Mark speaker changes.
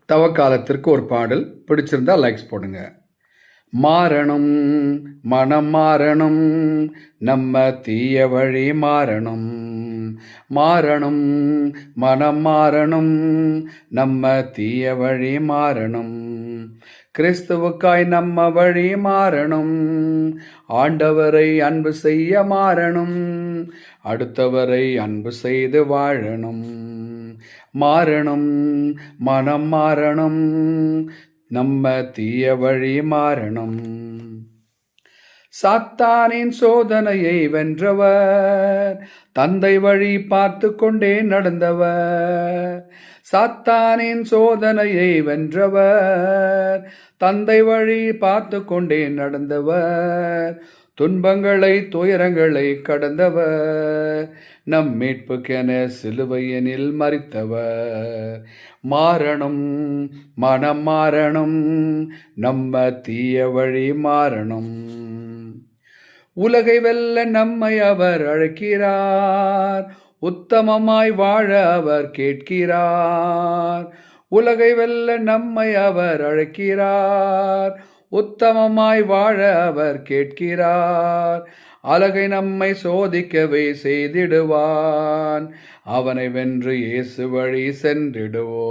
Speaker 1: தவக்காலத்திற்கு ஒரு பாடல் பிடிச்சிருந்தா லைக்ஸ் போடுங்க. மாறணும், மனம் மாறணும், நம்ம தீய வழி மாறணும். மாறணும், மனம் மாறணும், நம்ம தீய வழி மாறணும். கிறிஸ்துவுக்காய் நம்ம வழி மாறணும். ஆண்டவரை அன்பு செய்ய மாறணும். அடுத்தவரை அன்பு செய்து வாழணும். மாறணும், மனம் மாறணும், நம்ம தீய வழி மாறணும். சாத்தானின் சோதனையை வென்றவர், தந்தை வழி பார்த்து கொண்டே நடந்தவர். சாத்தானின் சோதனையை வென்றவர், தந்தை வழி பார்த்து கொண்டே நடந்தவர். துன்பங்களை துயரங்களை கடந்தவர், நம் மீட்புக்கென சிலுவையனில் மரித்தவர். மாறணும், மனம் மாறணும், நம்ம தீய வழி மாறணும். உலகை வெல்ல நம்மை அவர் அழைக்கிறார், உத்தமமாய் வாழ அவர் கேட்கிறார். உலகை வெல்ல நம்மை அவர் அழைக்கிறார், உத்தமமாய் வாழ அவர் கேட்கிறார். அழகை நம்மை சோதிக்கவே செய்திடுவான், அவனை வென்று இயேசு வழி சென்றிடுவோம்.